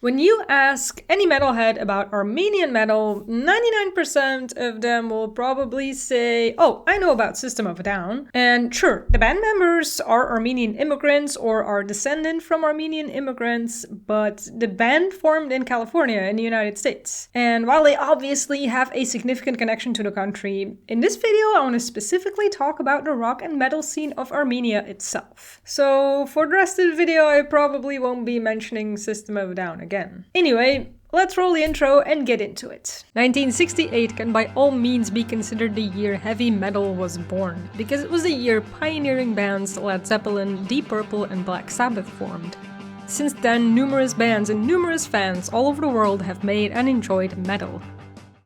When you ask any metalhead about Armenian metal, 99% of them will probably say, oh, I know about System of a Down. And sure, the band members are Armenian immigrants or are descendant from Armenian immigrants, but the band formed in California in the United States. And while they obviously have a significant connection to the country, in this video I want to specifically talk about the rock and metal scene of Armenia itself. So for the rest of the video I probably won't be mentioning System of a Down again. Anyway, let's roll the intro and get into it. 1968 can by all means be considered the year heavy metal was born, because it was the year pioneering bands Led Zeppelin, Deep Purple and Black Sabbath formed. Since then, numerous bands and numerous fans all over the world have made and enjoyed metal.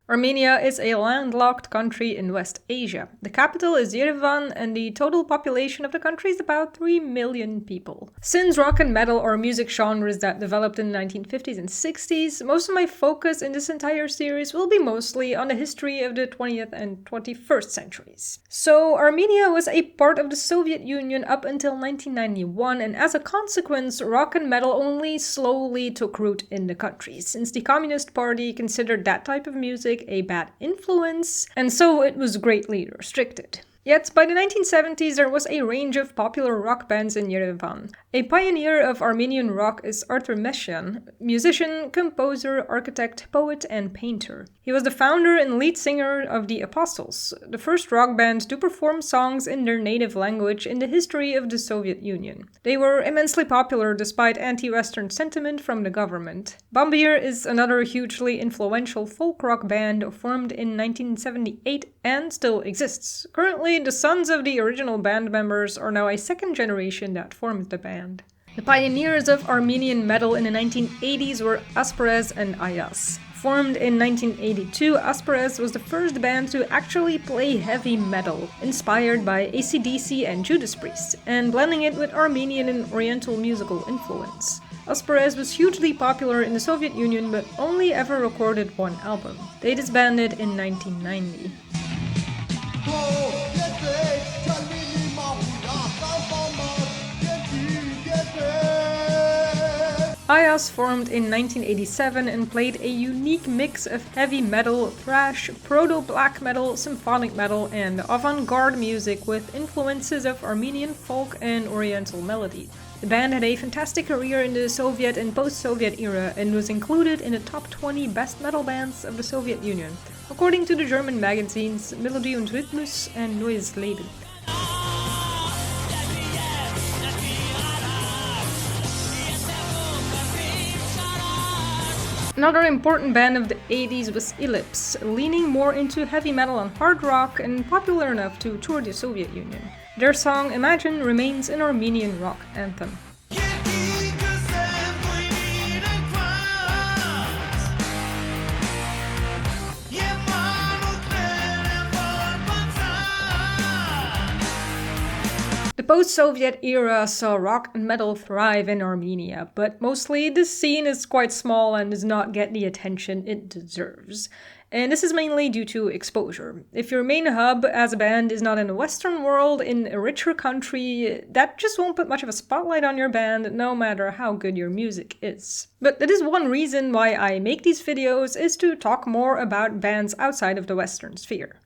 Armenia is a landlocked country in West Asia. The capital is Yerevan and the total population of the country is about 3 million people. Since rock and metal are music genres that developed in the 1950s and 60s, most of my focus in this entire series will be mostly on the history of the 20th and 21st centuries. So Armenia was a part of the Soviet Union up until 1991, and as a consequence, rock and metal only slowly took root in the country, since the Communist Party considered that type of music a bad influence, and so it was greatly restricted. Yet, by the 1970s, there was a range of popular rock bands in Yerevan. A pioneer of Armenian rock is Artur Mesyan, musician, composer, architect, poet, and painter. He was the founder and lead singer of the Apostles, the first rock band to perform songs in their native language in the history of the Soviet Union. They were immensely popular despite anti-Western sentiment from the government. Ambehr is another hugely influential folk rock band formed in 1978 and still exists. Currently, the sons of the original band members are now a second generation that formed the band. The pioneers of Armenian metal in the 1980s were Asparez and Ayaz. Formed in 1982, Asparez was the first band to actually play heavy metal, inspired by AC/DC and Judas Priest, and blending it with Armenian and Oriental musical influence. Asparez was hugely popular in the Soviet Union but only ever recorded one album. They disbanded in 1990. Ayaz formed in 1987 and played a unique mix of heavy metal, thrash, proto-black metal, symphonic metal, and avant-garde music with influences of Armenian folk and Oriental melody. The band had a fantastic career in the Soviet and post-Soviet era and was included in the top 20 best metal bands of the Soviet Union, according to the German magazines Melodie und Rhythmus and Neues Leben. Another important band of the 80s was Ellipse, leaning more into heavy metal and hard rock and popular enough to tour the Soviet Union. Their song Imagine remains an Armenian rock anthem. The post-Soviet era saw rock and metal thrive in Armenia, but mostly the scene is quite small and does not get the attention it deserves. And this is mainly due to exposure. If your main hub as a band is not in the Western world, in a richer country, that just won't put much of a spotlight on your band, no matter how good your music is. But that is one reason why I make these videos, is to talk more about bands outside of the Western sphere.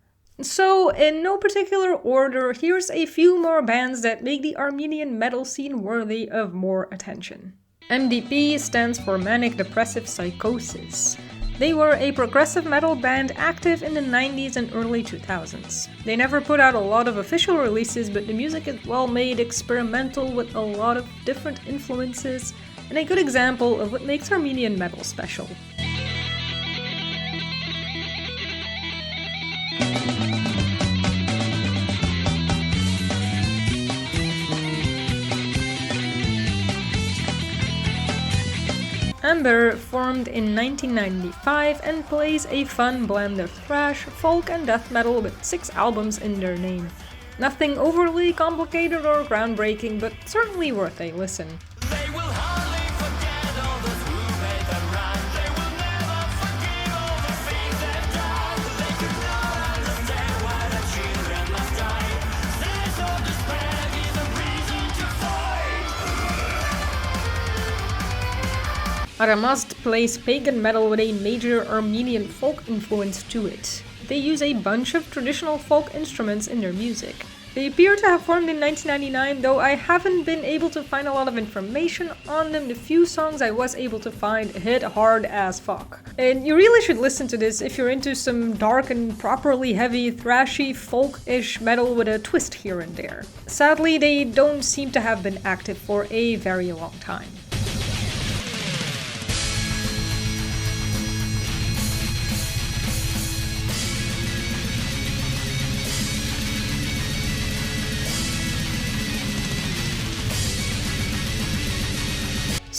So, in no particular order, here's a few more bands that make the Armenian metal scene worthy of more attention. MDP stands for Manic Depressive Psychosis. They were a progressive metal band active in the 90s and early 2000s. They never put out a lot of official releases, but the music is well made, experimental with a lot of different influences, and a good example of what makes Armenian metal special. Ambehr formed in 1995 and plays a fun blend of thrash, folk and death metal with 6 albums in their name. Nothing overly complicated or groundbreaking, but certainly worth a listen. Amarazd plays pagan metal with a major Armenian folk influence to it. They use a bunch of traditional folk instruments in their music. They appear to have formed in 1999, though I haven't been able to find a lot of information on them. The few songs I was able to find hit hard as fuck. And you really should listen to this if you're into some dark and properly heavy, thrashy, folk-ish metal with a twist here and there. Sadly, they don't seem to have been active for a very long time.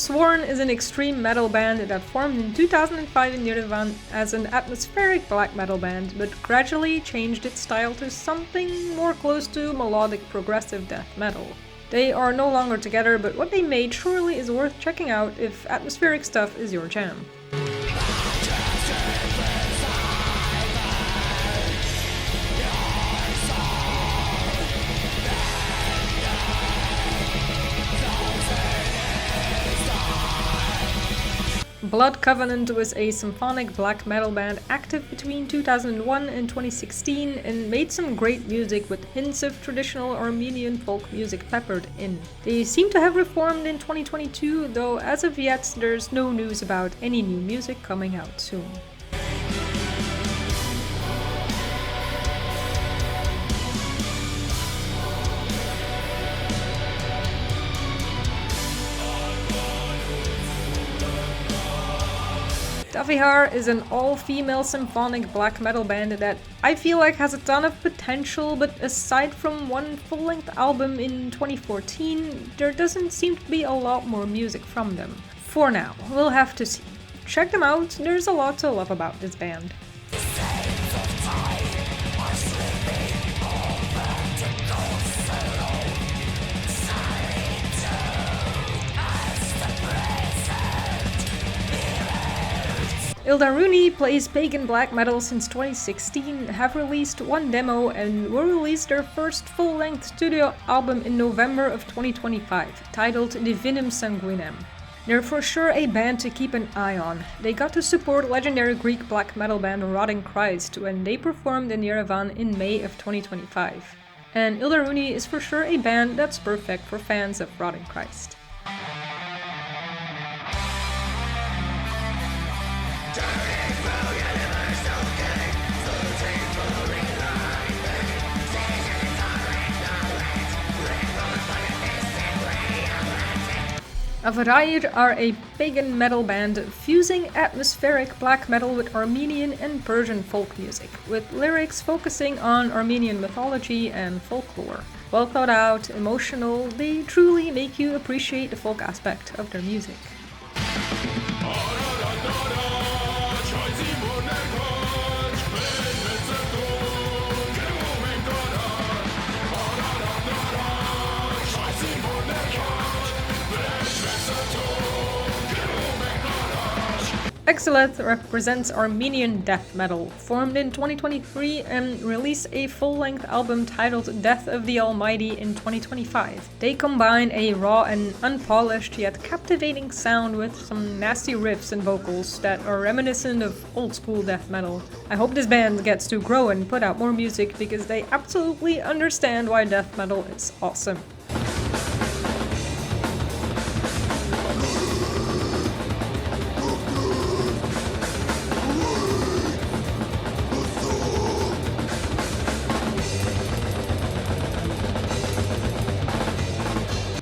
Sworn is an extreme metal band that formed in 2005 in Yerevan as an atmospheric black metal band, but gradually changed its style to something more close to melodic progressive death metal. They are no longer together, but what they made surely is worth checking out if atmospheric stuff is your jam. Blood Covenant was a symphonic black metal band active between 2001 and 2016 and made some great music with hints of traditional Armenian folk music peppered in. They seem to have reformed in 2022, though as of yet there's no news about any new music coming out soon. DivahaR is an all-female symphonic black metal band that I feel like has a ton of potential, but aside from one full-length album in 2014, there doesn't seem to be a lot more music from them. For now, we'll have to see. Check them out, there's a lot to love about this band. Ildaruni plays pagan black metal since 2016, have released one demo and will release their first full-length studio album in November of 2025, titled Divinum Sanguinem. They're for sure a band to keep an eye on. They got to support legendary Greek black metal band Rotting Christ when they performed in Yerevan in May of 2025. And Ildaruni is for sure a band that's perfect for fans of Rotting Christ. Avarayr are a pagan metal band fusing atmospheric black metal with Armenian and Persian folk music, with lyrics focusing on Armenian mythology and folklore. Well thought out, emotional, they truly make you appreciate the folk aspect of their music. Exileth represents Armenian death metal, formed in 2023 and released a full-length album titled Death of the Almighty in 2025. They combine a raw and unpolished yet captivating sound with some nasty riffs and vocals that are reminiscent of old-school death metal. I hope this band gets to grow and put out more music because they absolutely understand why death metal is awesome.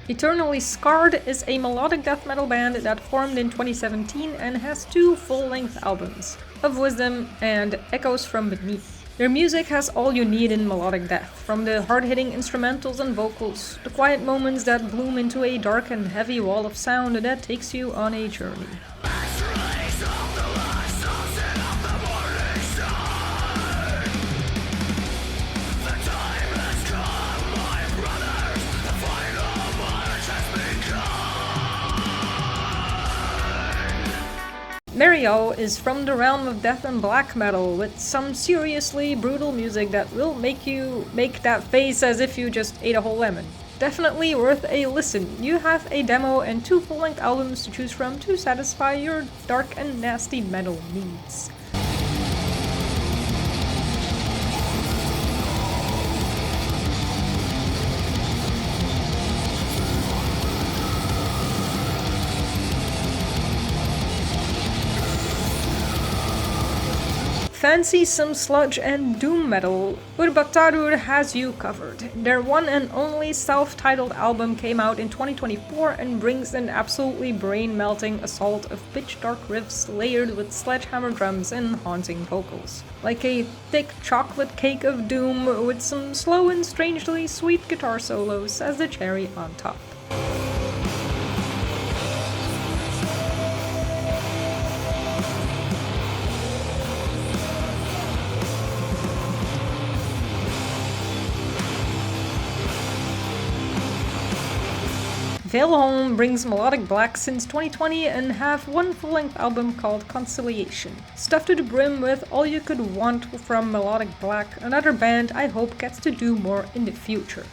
Eternally Scarred is a melodic death metal band that formed in 2017 and has two full-length albums, Of Wisdom and Echoes from Beneath. Their music has all you need in melodic death, from the hard-hitting instrumentals and vocals, the quiet moments that bloom into a dark and heavy wall of sound that takes you on a journey. Merial is from the realm of death and black metal, with some seriously brutal music that will make you make that face as if you just ate a whole lemon. Definitely worth a listen. You have a demo and 2 full-length albums to choose from to satisfy your dark and nasty metal needs. Fancy some sludge and doom metal? Urbatarur has you covered. Their one and only self-titled album came out in 2024 and brings an absolutely brain-melting assault of pitch-dark riffs layered with sledgehammer drums and haunting vocals. Like a thick chocolate cake of doom with some slow and strangely sweet guitar solos as the cherry on top. Valeholm brings melodic black since 2020 and have one full-length album called Conciliation. Stuffed to the brim with all you could want from melodic black, another band I hope gets to do more in the future.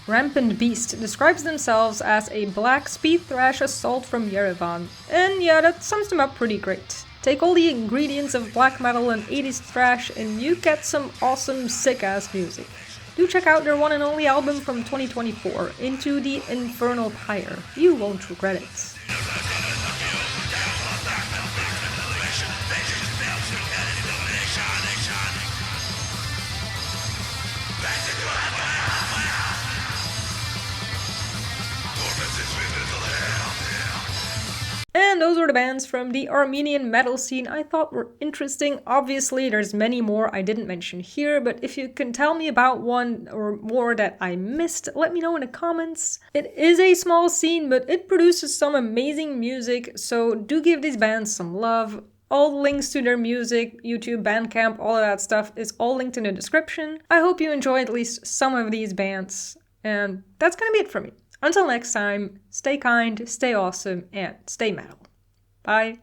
Rampant Beast describes themselves as a black speed thrash assault from Yerevan, and yeah, that sums them up pretty great. Take all the ingredients of black metal and 80s thrash and you get some awesome sick-ass music. Do check out their one and only album from 2024, Into the Infernal Pyre. You won't regret it. And those were the bands from the Armenian metal scene I thought were interesting. Obviously, there's many more I didn't mention here, but if you can tell me about one or more that I missed, let me know in the comments. It is a small scene, but it produces some amazing music, so do give these bands some love. All the links to their music, YouTube, Bandcamp, all of that stuff is all linked in the description. I hope you enjoyed at least some of these bands, and that's gonna be it for me. Until next time, stay kind, stay awesome, and stay metal. Bye.